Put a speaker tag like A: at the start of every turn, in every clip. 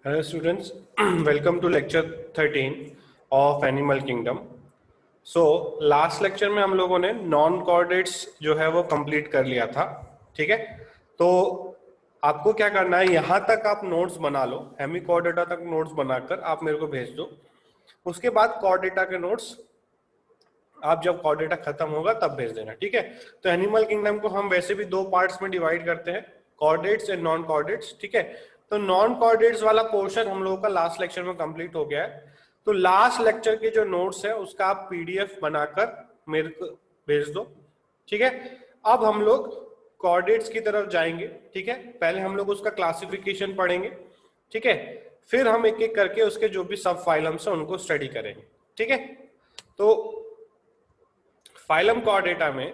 A: Hello students, welcome to lecture 13 of Animal Kingdom. So last lecture में हम लोगों ने नॉन कॉर्डेट्स जो है वो कंप्लीट कर लिया था, ठीक है। तो आपको क्या करना है, यहाँ तक आप नोट्स बना लो, हेमी कॉर्डेटा तक नोट्स बनाकर आप मेरे को भेज दो। उसके बाद कॉर्डेटा के नोट्स आप जब कॉर्डेटा खत्म होगा तब भेज देना, ठीक है। तो एनिमल किंगडम को हम वैसे भी दो पार्ट्स में डिवाइड करते हैं, कॉर्डेट्स एंड नॉन कॉर्डेट्स, ठीक है। तो नॉन कॉर्डेट्स वाला पोर्शन हम लोगों का लास्ट लेक्चर में कंप्लीट हो गया है। तो लास्ट लेक्चर के जो नोट्स है उसका आप पीडीएफ बनाकर मेरे को भेज दो, ठीक है। अब हम लोग कॉर्डेट्स की तरफ जाएंगे, ठीक है। पहले हम लोग उसका क्लासिफिकेशन पढ़ेंगे, ठीक है। फिर हम एक एक करके उसके जो भी सब फाइलम्स है उनको स्टडी करेंगे, ठीक है। तो फाइलम कॉर्डेटा में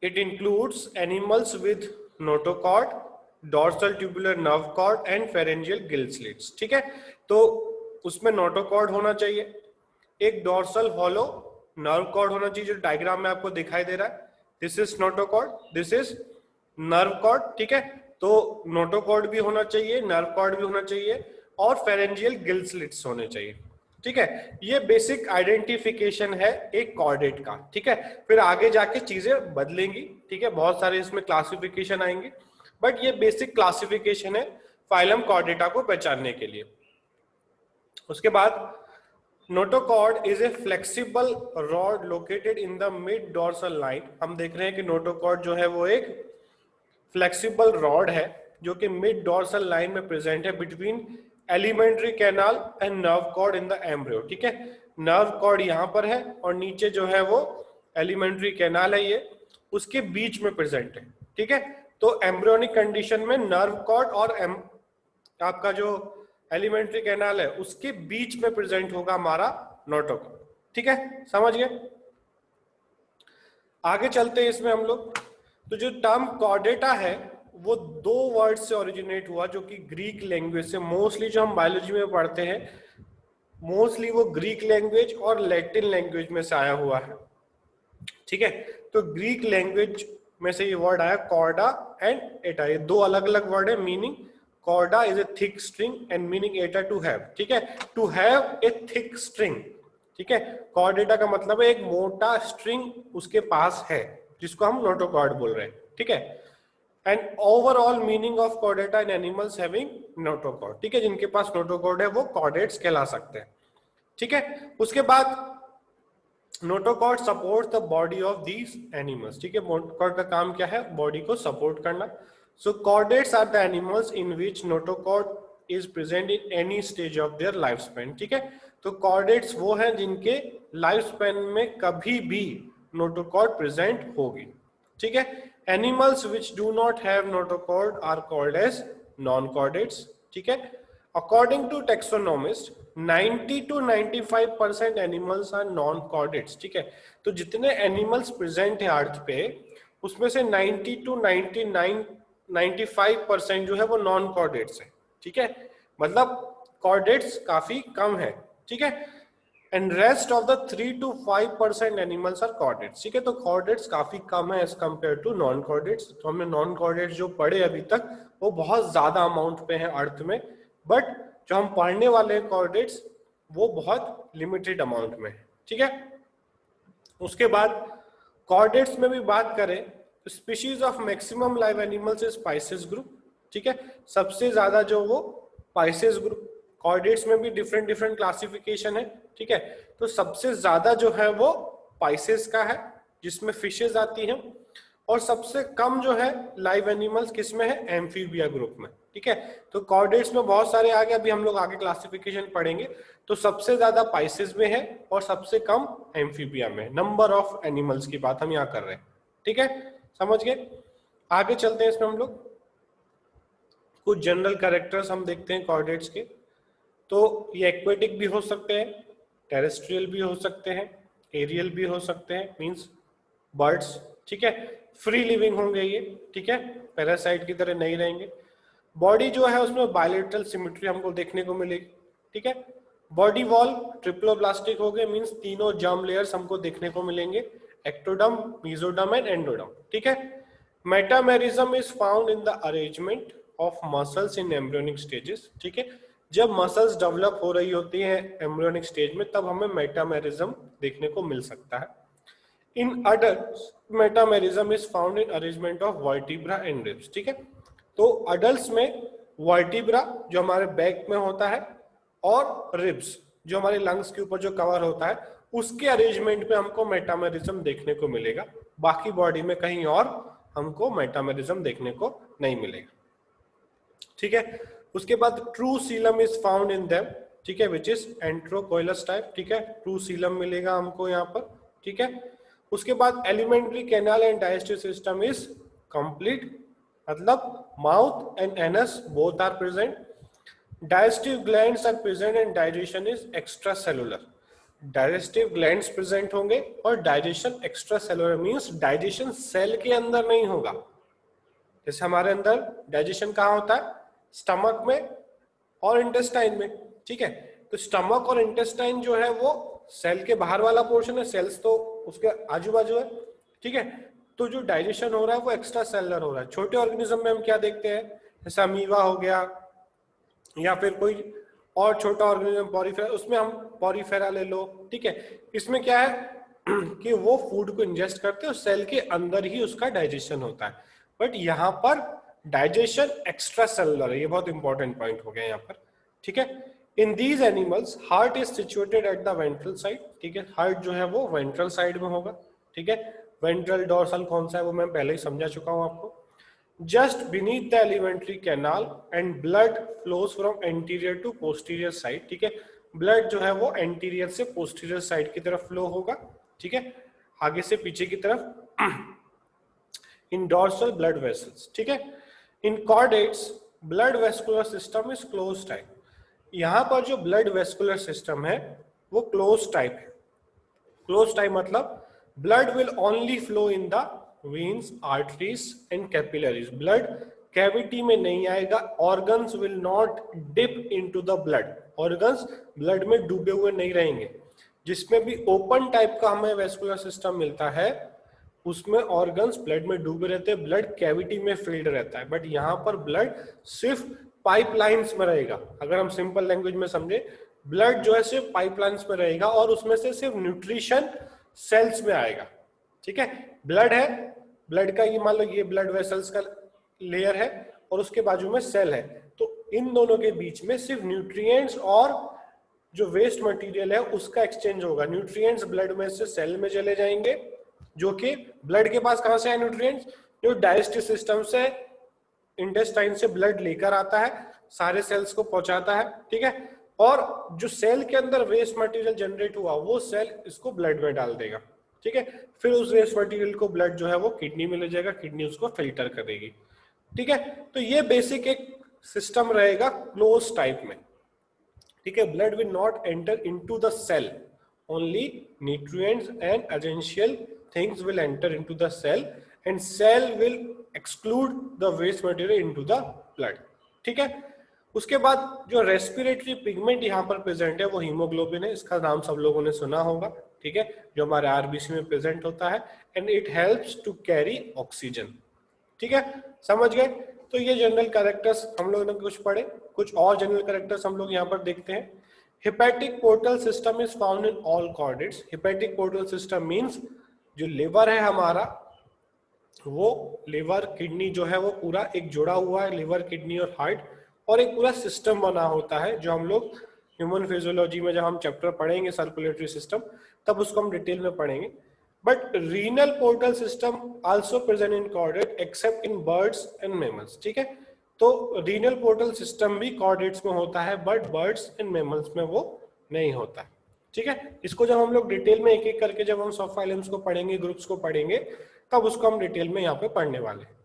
A: it includes animals with notochord, dorsal tubular nerve cord and pharyngeal gill slits, ठीक है। तो उसमें नोटोकॉर्ड होना चाहिए, एक डोर्सल हॉलो नर्व कॉर्ड होना चाहिए जो डायग्राम में आपको दिखाई दे रहा है। This is notochord, this is nerve cord, ठीक है। तो नोटोकॉर्ड भी होना चाहिए, नर्व कॉर्ड भी होना चाहिए और फेरेंजियल गिल स्लिट्स होने चाहिए, ठीक है। ये बेसिक आइडेंटिफिकेशन है एक कॉर्डेट का, ठीक है। फिर आगे जाके चीजें बदलेंगी, ठीक है, बहुत सारे इसमें क्लासिफिकेशन आएंगे, बट ये बेसिक क्लासिफिकेशन है फाइलम कॉर्डेटा को पहचानने के लिए। उसके बाद notochord is a flexible rod located in the mid dorsal line. हम देख रहे हैं कि नोटोकॉर्ड जो है वो एक फ्लेक्सिबल रॉड है जो कि मिड डोर्सल लाइन में प्रेजेंट है between alimentary canal and nerve cord in the embryo, ठीक है। नर्व कॉर्ड यहाँ पर है और नीचे जो है वो एलिमेंट्री कैनाल है, ये उसके बीच में प्रेजेंट है, ठीक है। तो एम्ब्रियोनिक कंडीशन में नर्व कॉर्ड और आपका जो एलिमेंट्री कैनाल है उसके बीच में प्रेजेंट होगा हमारा नोटोकॉर्ड, ठीक है, समझ गए। आगे चलते हैं इसमें हम लोग। तो जो टर्म कॉर्डेटा है वो दो वर्ड से ओरिजिनेट हुआ जो कि ग्रीक लैंग्वेज से, मोस्टली जो हम बायोलॉजी में पढ़ते हैं मोस्टली वो ग्रीक लैंग्वेज और लैटिन लैंग्वेज में से आया हुआ है, ठीक है। तो ग्रीक लैंग्वेज में से ये वर्ड आया कॉर्डा एंड एटा, ये दो अलग अलग वर्ड है। Meaning chorda is a thick string and meaning ata to have, ठीक है, to have a thick string, ठीक है। कॉर्डेटा का मतलब है एक मोटा स्ट्रिंग उसके पास है जिसको हम नोटोकॉर्ड बोल रहे हैं, ठीक है। And overall meaning of Chordata in animals having notochord, ठीक है, जिनके पास नोटोकॉर्ड है वो कॉर्डेट्स कहला सकते हैं, ठीक है। उसके बाद notochord support the body of these animals, ठीक है। नोटोकॉर्ड का काम क्या है, बॉडी को सपोर्ट करना। So chordates are the animals in which notochord is present in any stage of their life span, ठीक है। तो कॉर्डेट्स वो हैं जिनके लाइफ स्पैन में कभी भी नोटोकॉर्ड प्रेजेंट होगी, ठीक है। Animals which do not have notochord are called as non chordates, ठीक है। According to taxonomist 90 to 95% animals are non chordates, ठीक है। तो जितने एनिमल्स प्रेजेंट है अर्थ पे उसमें से 90 to 95% जो है वो नॉन कॉर्डेट्स है, ठीक है। मतलब कॉर्डेट्स काफी कम है, ठीक है। And rest of the 3 to 5% animals are chordates, ठीक है। तो कॉर्डेट्स काफी कम है as compare to non chordates. तो हमने नॉन कॉर्डेट्स जो पढ़े अभी तक वो बहुत ज्यादा अमाउंट पे है अर्थ में, बट जो हम पढ़ने वाले हैं कॉर्डेट्स वो बहुत लिमिटेड अमाउंट में है, ठीक है। उसके बाद कॉर्डेट्स में भी बात करें तो species of maximum live animals is Pisces group, ठीक है। सबसे ज्यादा जो वो पाइसेस ग्रुप, कॉर्डेट्स में भी डिफरेंट डिफरेंट क्लासिफिकेशन है, ठीक है। तो सबसे ज्यादा जो है वो पाइसेस का है जिसमें फिशेज आती हैं, और सबसे कम जो है लाइव एनिमल्स किसमें है, एम्फीबिया ग्रुप में, ठीक है। तो कॉर्डेट्स में बहुत सारे आ गए, अभी हम लोग आगे क्लासिफिकेशन पढ़ेंगे। तो सबसे ज्यादा पाइसेस में है और सबसे कम एम्फीबिया में, नंबर ऑफ एनिमल्स की बात हम यहाँ कर रहे हैं, ठीक है, समझ गए। आगे चलते हैं इसमें हम लोग कुछ जनरल कैरेक्टर्स हम देखते हैं कॉर्डेट्स के। तो ये एक्वेटिक भी हो सकते हैं, टेरेस्ट्रियल भी हो सकते हैं, एरियल भी हो सकते हैं, मींस बर्ड्स, ठीक है। फ्री लिविंग होंगे ये, ठीक है, पैरासाइट की तरह नहीं रहेंगे। बॉडी जो है उसमें बायलेटरल सिमेट्री हमको देखने को मिलेगी, ठीक है। बॉडी वॉल ट्रिप्लोब्लास्टिक हो गए, मींस तीनों जर्म लेयर्स हमको देखने को मिलेंगे, एक्टोडर्म, मेसोडर्म एंड एंडोडर्म, ठीक है। Metamerism is found in the arrangement of muscles in embryonic stages, ठीक है। जब मसल्स डेवलप हो रही होती हैं एम्ब्रियोनिक स्टेज में तब हमें मेटामेरिज्म देखने को मिल सकता है। In adults metamerism is found in arrangement of vertebra and ribs, ठीक है। तो अडल्ट्स में वर्टिब्रा जो हमारे बैक में होता है और रिब्स जो हमारे लंग्स के ऊपर जो कवर होता है उसके अरेंजमेंट में हमको मेटामेरिज्म देखने को मिलेगा। बाकी बॉडी में कहीं और हमको मेटामेरिज्म देखने को नहीं मिलेगा, ठीक है। उसके बाद true coelom is found in them, ठीक है, विच इज एंट्रोकोइलस टाइप, ठीक है। ट्रू सीलम मिलेगा हमको यहाँ पर, ठीक है। उसके बाद alimentary canal and digestive system is complete, मतलब mouth and anus both are present. Digestive glands are present and digestion is extra cellular. Digestive glands present होंगे और digestion extra cellular means digestion cell के अंदर नहीं होगा। जैसे हमारे अंदर डाइजेशन कहाँ होता है, स्टमक में और इंटेस्टाइन में, ठीक है। तो स्टमक और इंटेस्टाइन जो है वो सेल के बाहर वाला पोर्शन है, सेल्स तो उसके आजू बाजू है, ठीक है। तो जो डाइजेशन हो रहा है वो एक्स्ट्रा सेलुलर हो रहा है। छोटे ऑर्गेनिज्म में हम क्या देखते हैं, जैसे अमीबा हो गया या फिर कोई और छोटा ऑर्गेनिज्म पॉरीफेरा, उसमें हम पॉरीफेरा ले लो, ठीक है। इसमें क्या है कि वो फूड को इंजेस्ट करते हैं और सेल के अंदर ही उसका डाइजेशन होता है। बट यहाँ पर डाइजेशन एक्स्ट्रा सेलुलर है, ये बहुत इंपॉर्टेंट पॉइंट हो गया यहाँ पर, ठीक है। In these animals heart is situated at the ventral side, ठीक है। हार्ट जो है वो वेंट्रल साइड में होगा, ठीक है। वेंट्रल डोर्सल कौन सा है वो मैं पहले ही समझा चुका हूं आपको। Just beneath the alimentary canal and blood flows from anterior to posterior side, ठीक है। ब्लड जो है वो एंटीरियर से पोस्टीरियर साइड की तरफ फ्लो होगा, ठीक है, आगे से पीछे की तरफ। इन डोर्सल ब्लड वेसल्स, ठीक है। In chordates blood vascular system is close type. यहां पर जो ब्लड वेस्कुलर सिस्टम है वो क्लोज टाइप है। क्लोज टाइप मतलब blood will only flow in the veins, arteries and capillaries. Blood cavity में नहीं आएगा, organs will not dip into the blood, organs blood में डूबे हुए नहीं रहेंगे। जिसमें भी ओपन टाइप का हमें वेस्कुलर सिस्टम मिलता है उसमें ऑर्गन्स ब्लड में डूबे रहते हैं, ब्लड कैविटी में फिल्ड रहता है। बट यहाँ पर ब्लड सिर्फ पाइपलाइंस में रहेगा। अगर हम सिंपल लैंग्वेज में समझे, ब्लड जो है सिर्फ पाइपलाइंस में रहेगा और उसमें से सिर्फ न्यूट्रिशन सेल्स में आएगा, ठीक है। ब्लड है, ब्लड का ये मान लो ये ब्लड वेसल्स का लेयर है और उसके बाजू में सेल है, तो इन दोनों के बीच में सिर्फ न्यूट्रिएंट्स और जो वेस्ट मटेरियल है उसका एक्सचेंज होगा। न्यूट्रिएंट्स ब्लड में से सेल में चले जाएंगे, जो कि ब्लड के पास कहां से है न्यूट्रिएंट्स, जो डाइजेस्टिव सिस्टम से इंटेस्टाइन से ब्लड लेकर आता है, सारे सेल्स को पहुंचाता है, ठीक है। और जो सेल के अंदर वेस्ट मटेरियल जनरेट हुआ वो सेल इसको ब्लड में डाल देगा, ठीक है। फिर उस वेस्ट मटेरियल को ब्लड जो है वो किडनी में ले जाएगा, किडनी उसको फिल्टर करेगी, ठीक है। तो ये बेसिक एक सिस्टम रहेगा क्लोज टाइप में, ठीक है। Blood will not enter into the cell, only nutrients and essential things will enter into the cell and cell will exclude the waste material into the blood, ठीक है। उसके बाद जो रेस्पिरेटरी पिगमेंट यहाँ पर प्रेजेंट है वो हीमोग्लोबिन है, इसका नाम सब लोगों ने सुना होगा, ठीक है, जो हमारे आरबीसी में प्रेजेंट होता है and it helps to carry oxygen, ठीक है। समझ गए? तो ये जनरल कैरेक्टर्स हम लोगों ने कुछ पढ़े, कुछ और जनरल कैरेक्टर्स हम लोग यहाँ पर देखते हैं। Hepatic portal system is found in all chordates. Hepatic portal system means जो लिवर है हमारा, वो लिवर किडनी जो है वो पूरा एक जुड़ा हुआ है, लिवर किडनी और हार्ट, और एक पूरा सिस्टम बना होता है जो हम लोग ह्यूमन फिजियोलॉजी में जब हम चैप्टर पढ़ेंगे सर्कुलेटरी सिस्टम तब उसको हम डिटेल में पढ़ेंगे। But renal portal system also present in chordate accept in birds and mammals, ठीक है। तो रीनल पोर्टल सिस्टम भी कॉर्डेट्स में होता है बट बर्ड्स एंड मैमल्स में वो नहीं होता है, ठीक है। इसको जब हम लोग डिटेल में एक एक करके जब हम सब फाइलम्स को पढ़ेंगे, ग्रुप्स को पढ़ेंगे, तब उसको हम डिटेल में यहाँ पे पढ़ने वाले हैं।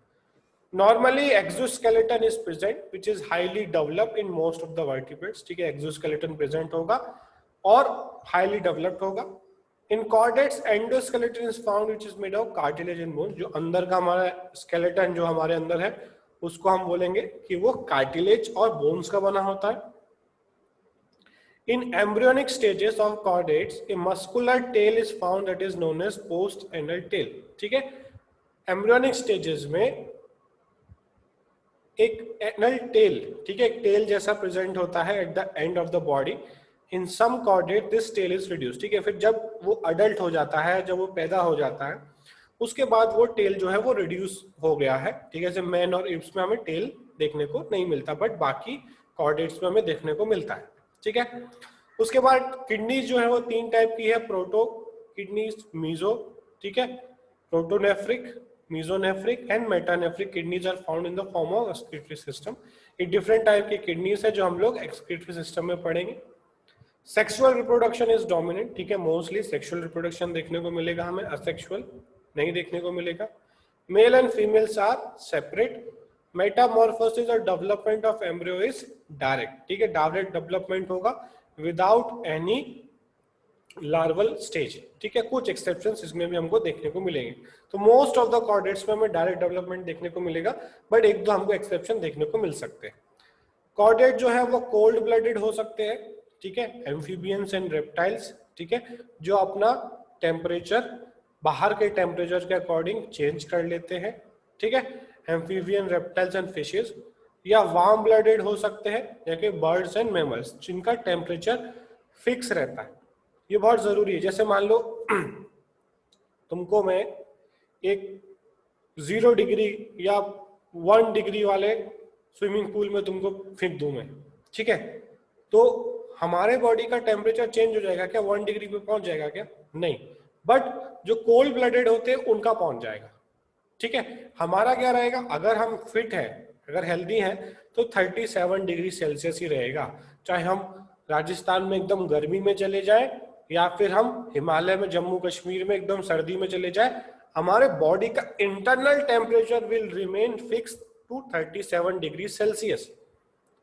A: Normally exoskeleton is present which is highly developed in most of the vertebrates, ठीक है। exoskeleton present होगा और highly developed होगा। In chordates endoskeleton is found which is made of cartilage and bones। जो अंदर का हमारा skeleton जो हमारे अंदर है उसको हम बोलेंगे कि वो cartilage और bones का बना होता है। In embryonic stages of chordates a muscular tail is found that is known as post-anal tail, ठीक है। embryonic stages में एक एनल टेल, ठीक है, एक टेल जैसा प्रेजेंट होता है at the end of the body. In some chordate this tail is reduce, ठीक है। फिर जब वो अडल्ट हो जाता है, जब वो पैदा हो जाता है, उसके बाद वो टेल जो है वो रिड्यूस हो गया है, ठीक है। जैसे मैन और एप्स में हमें टेल देखने को नहीं मिलता, बट बाकी कॉर्डेट्स में हमें देखने को मिलता है, ठीक है। उसके बाद किडनीज जो है वो 3 टाइप की है, प्रोटो किडनीज, मीजो, ठीक है, protonephric, mesonephric and metanephric kidneys are found in the form of excretory system. ये डिफरेंट टाइप की किडनीज है जो हम लोग एक्सक्रीटरी सिस्टम में पढ़ेंगे। सेक्सुअल रिप्रोडक्शन इज डोमिनेंट, ठीक है, मोस्टली सेक्सुअल रिप्रोडक्शन देखने को मिलेगा हमें, असेक्सुअल नहीं देखने को मिलेगा। Male and females are separate. Metamorphosis और development of embryo is direct, ठीक है, डायरेक्ट डेवलपमेंट होगा विदाउट एनी लार्वल स्टेज, ठीक है। कुछ एक्सेप्शंस इसमें भी हमको देखने को मिलेंगे। तो मोस्ट ऑफ द कॉर्डेट्स में हमें डायरेक्ट डेवलपमेंट देखने को मिलेगा, बट एक दो हमको एक्सेप्शन देखने को मिल सकते हैं। कॉर्डेट जो है वो कोल्ड ब्लडेड हो सकते हैं, ठीक है, एम्फीबियंस एंड रेप्टाइल्स, ठीक है, जो अपना टेम्परेचर बाहर के टेम्परेचर के अकॉर्डिंग चेंज कर लेते हैं, ठीक है, एम्फीबियन, रेप्टाइल्स एंड फिशेस। या वार्म ब्लडेड हो सकते हैं, जैसे बर्ड्स एंड मैमल्स, जिनका टेम्परेचर फिक्स रहता है। ये बहुत जरूरी है। जैसे मान लो तुमको मैं एक 0 डिग्री या 1 डिग्री वाले स्विमिंग पूल में तुमको फेंक दूं मैं, ठीक है, तो हमारे बॉडी का टेम्परेचर चेंज हो जाएगा क्या? 1 डिग्री पे पहुंच जाएगा क्या? नहीं, बट जो कोल्ड ब्लडेड होते हैं उनका पहुंच जाएगा, ठीक है। हमारा क्या रहेगा, अगर हम फिट है, अगर हेल्दी है, तो 37 डिग्री सेल्सियस ही रहेगा। चाहे हम राजस्थान में एकदम गर्मी में चले जाए या फिर हम हिमालय में, जम्मू कश्मीर में एकदम सर्दी में चले जाए, हमारे बॉडी का internal temperature will remain fix to 37 degree Celsius,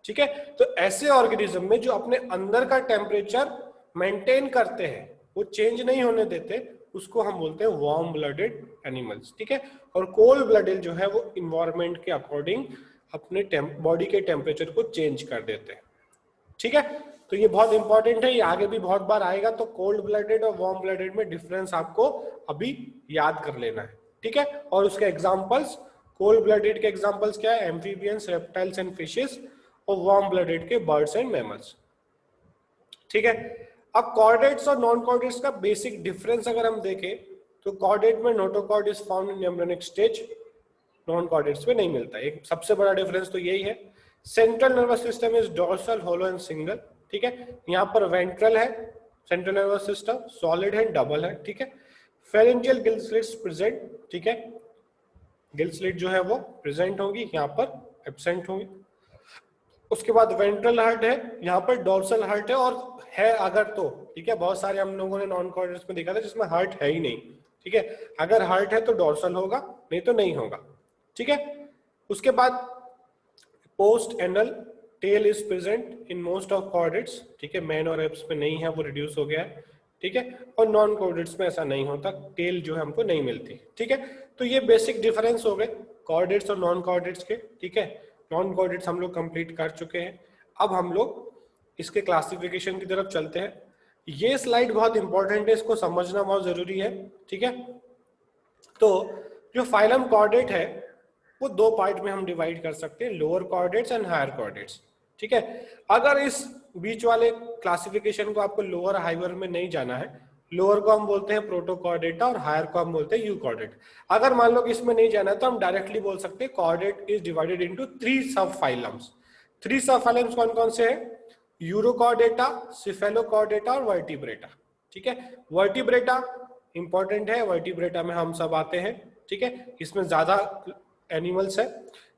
A: ठीक है। तो ऐसे ऑर्गेनिज्म में जो अपने अंदर का टेम्परेचर मेंटेन करते हैं, वो चेंज नहीं होने देते, उसको हम बोलते हैं वार्म ब्लडेड एनिमल्स, ठीक है। और कोल्ड ब्लडेड जो है वो इन्वायरमेंट के अकॉर्डिंग अपने बॉडी के टेम्परेचर को चेंज कर देते हैं, ठीक है। तो ये बहुत इंपॉर्टेंट है, ये आगे भी बहुत बार आएगा। तो कोल्ड ब्लडेड और वार्म ब्लडेड में डिफरेंस आपको अभी याद कर लेना है, ठीक है। और उसके एग्जांपल्स, कोल्ड ब्लडेड के एग्जांपल्स क्या है? एम्फीबियंस, रेप्टाइल्स एंड फिशेस, और वार्म ब्लडेड के बर्ड्स एंड मैमल्स, ठीक है। अब कॉर्डेट्स और नॉन कॉर्डेट्स का बेसिक डिफरेंस अगर हम देखें तो कॉर्डेट में notochord is found in embryonic stage, non chordates में नहीं मिलता। एक सबसे बड़ा डिफरेंस तो यही है। Central nervous system is dorsal, hollow and single, ठीक है। यहाँ पर वेंट्रल है, सेंट्रल नर्वस सिस्टम सॉलिड है, डबल है, ठीक है। फेरेंजियल गिल स्लिट्स प्रेजेंट, ठीक है, गिल स्लिट जो है वो प्रेजेंट होगी, यहाँ पर एब्सेंट होगी। उसके बाद वेंट्रल हार्ट है, यहाँ पर डोर्सल हार्ट है, और है अगर तो, ठीक है, बहुत सारे हम लोगों ने नॉन कॉर्डेट्स में देखा था जिसमें हार्ट है ही नहीं, ठीक है। अगर हार्ट है तो डोर्सल होगा, नहीं तो नहीं होगा, ठीक है। उसके बाद post anal tail is present in most of chordates, ठीक है, मैन और एप्स में नहीं है, वो रिड्यूस हो गया है, ठीक है। और नॉन कॉर्डेट्स में ऐसा नहीं होता, टेल जो है हमको नहीं मिलती, ठीक है। तो ये बेसिक डिफरेंस हो गए कॉर्डेट्स और नॉन कॉर्डेट्स के, ठीक है। नॉन कॉर्डेट्स हम लोग कंप्लीट कर चुके हैं। अब हम लोग इसके क्लासिफिकेशन की तरफ चलते हैं। ये स्लाइड बहुत इंपॉर्टेंट है, इसको समझना बहुत जरूरी है, ठीक है। तो जो फाइलम कॉर्डेट है वो 2 पार्ट में हम डिवाइड कर सकते हैं, lower chordates and higher chordates, ठीक है। अगर इस बीच वाले क्लासिफिकेशन को आपको लोअर हाइयर में नहीं जाना है, लोअर को हम बोलते हैं प्रोटोकॉर्डेटा और हायर को हम बोलते हैं यूकॉर्डेट। अगर मान लो कि इसमें नहीं जाना है तो हम डायरेक्टली बोल सकते हैं कॉर्डेट इज डिवाइडेड इनटू 3 सब फाइलम्स। 3 सब फाइलम्स कौन कौन से हैं? यूरोकॉर्डेटा, सिफेलोकॉर्डेटा और वर्टिब्रेटा, ठीक है। वर्टिब्रेटा इंपॉर्टेंट है, वर्टिब्रेटा में हम सब आते हैं, ठीक है, इसमें ज्यादा एनिमल्स है,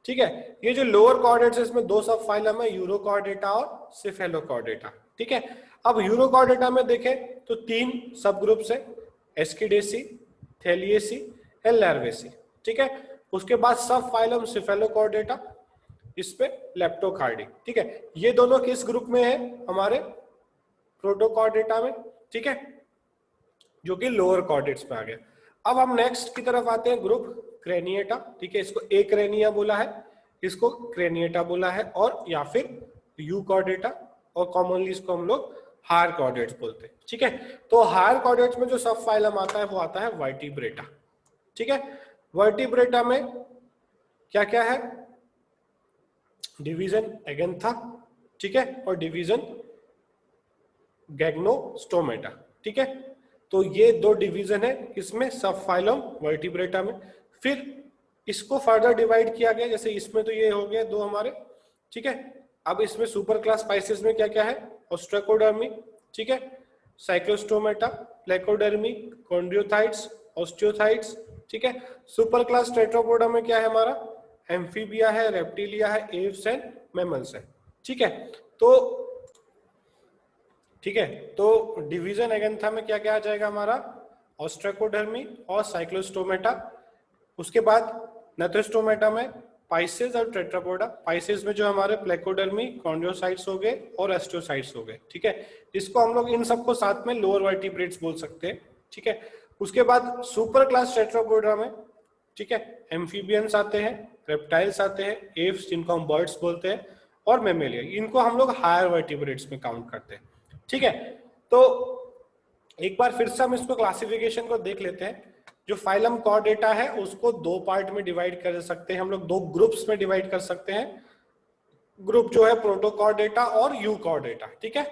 A: ठीक है। ये जो लोअर कॉर्डेट्स है इसमें 2 सब फाइलम है, यूरोकॉर्डेटा और सिफेलोकॉर्डेटा, ठीक है। अब यूरोकॉर्डेटा में देखें तो 3 सब ग्रुप्स है, एस्किडेसी, थेलिएसी एंड लार्वेसी, ठीक है। उसके बाद सब फाइलम सिफेलोकॉर्डेटा, इस पे लेप्टोकार्डी, ठीक है। ये दोनों किस ग्रुप में है? हमारे प्रोटोकॉर्डेटा में, ठीक है, जो कि लोअर कॉर्डेट्स में आ गया। अब हम नेक्स्ट की तरफ आते हैं, ग्रुप क्रेनिएटा, ठीक है। इसको ए क्रेनिया बोला है, इसको क्रेनिएटा बोला है, और या फिर यूकॉर्डेटा, और कॉमनली इसको हम लोग हायर कॉर्डेट्स बोलते हैं, ठीक है। तो हायर कॉर्डेट्स में जो सब फाइलम आता है वो आता है वर्टिब्रेटा, ठीक है। वर्टिब्रेटा में क्या क्या है? डिवीजन एगेंथा, ठीक है, और डिवीजन गैग्नोस्टोमेटा, ठीक है। तो ये दो डिवीजन है इसमें सब फाइलम वर्टिब्रेटा में। फिर इसको फर्दर डिवाइड किया गया, जैसे इसमें तो ये हो गया दो हमारे, ठीक है। अब इसमें सुपर क्लास स्पाइसेस में क्या क्या है, ऑस्ट्रेकोडर्मी, ठीक है, साइक्लोस्टोमेटा, प्लेकोडर्मी, कॉन्ड्रियोथाइट्स, ऑस्टियोथाइट्स, ठीक है। सुपर क्लास टेट्रापोडा में क्या है हमारा, एम्फीबिया है, रेप्टिलिया है, एव्स एंड मैमल्स है, ठीक है। तो ठीक है, तो डिवीजन एगेंथा में क्या क्या आ जाएगा हमारा, ऑस्ट्रेकोडर्मी और साइक्लोस्टोमेटा। उसके बाद नेथोस्टोमेटा में पाइसेस और टेट्रापोडा। पाइसेस में जो हमारे प्लेकोडर्मी, कॉन्ड्रियोसाइट्स हो गए और एस्टियोसाइट्स हो गए, ठीक है। इसको हम लोग इन सबको साथ में लोअर वर्टिब्रेट्स बोल सकते हैं, ठीक है। उसके बाद सुपर क्लास टेट्रापोडा में, ठीक है, एम्फीबियंस आते हैं, रेप्टाइल्स आते हैं, एव्स जिनको हम बर्ड्स बोलते हैं, और मेमेलिया, इनको हम लोग हायर वर्टिब्रेट्स में काउंट करते हैं, ठीक है। तो एक बार फिर से हम इसको क्लासिफिकेशन को देख लेते हैं। जो फाइलम कॉर्डेटा है उसको दो पार्ट में डिवाइड कर सकते हैं हम लोग, दो ग्रुप्स में डिवाइड कर सकते हैं। ग्रुप जो है प्रोटोकॉर्डेटा और यूकॉर्डेटा, ठीक है।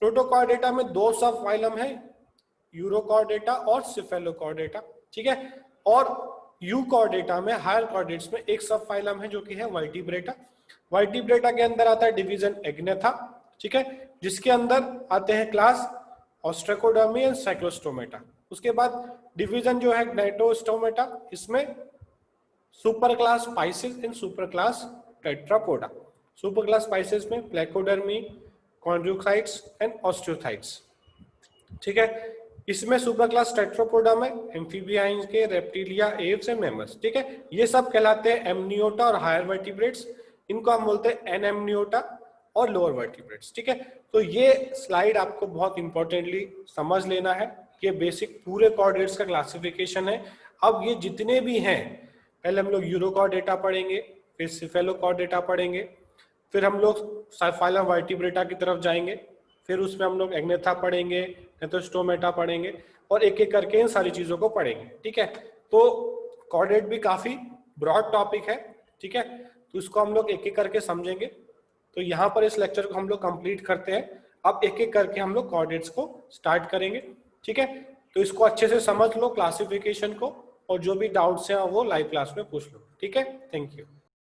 A: प्रोटोकॉर्डेटा में दो सब फाइलम है, यूरोकॉर्डेटा और सिफेलोकॉर्डेटा, ठीक है। और यूकॉर्डेटा में हायर कॉर्डेट्स में एक सब फाइलम है जो कि है वर्टिब्रेटा। वर्टिब्रेटा के अंदर आता है डिवीजन एग्नेथा, ठीक है, जिसके अंदर आते हैं क्लास ऑस्ट्रेकोडर्मी एंड साइक्लोस्टोमेटा। उसके बाद डिवीजन जो है ग्नाइटोस्टोमेटा, इसमें super class spices and super class Tetrapoda. Super class spices में प्लेकोडर्मी, कॉन्ड्रियोसाइट्स एंड ऑस्टियोथाइट्स, ठीक है। इसमें सुपर क्लास टेट्रापोडा में एम्फीबियाइंस के, रेप्टिलिया, एव्स एंड मैमल्स, ठीक है। ये सब कहलाते हैं एमनियोटा और हायर वर्टिब्रेट्स। इनको हम बोलते हैं एनेमनियोटा और लोअर वर्टिब्रेट्स, ठीक है। तो ये स्लाइड आपको बहुत इंपॉर्टेंटली समझ लेना है। ये बेसिक पूरे कॉर्डेट्स का क्लासिफिकेशन है। अब ये जितने भी हैं, पहले हम लोग यूरोकॉर्डेटा पढ़ेंगे, फिर सिफेलोकॉर्डेटा पढ़ेंगे, फिर हम लोग फाइलम वर्टिब्रेटा की तरफ जाएंगे, फिर उसमें हम लोग एग्नेथा पढ़ेंगे, नेथोस्टोमेटा पढ़ेंगे, और एक एक करके इन सारी चीजों को पढ़ेंगे, ठीक है। तो कॉर्डेट भी काफी ब्रॉड टॉपिक है, ठीक है, तो इसको हम लोग एक एक करके समझेंगे। तो यहाँ पर इस लेक्चर को हम लोग कंप्लीट करते हैं। अब एक एक करके हम लोग कॉर्डेट्स को स्टार्ट करेंगे, ठीक है। तो इसको अच्छे से समझ लो क्लासिफिकेशन को, और जो भी डाउट्स हैं वो लाइव क्लास में पूछ लो, ठीक है। Thank you.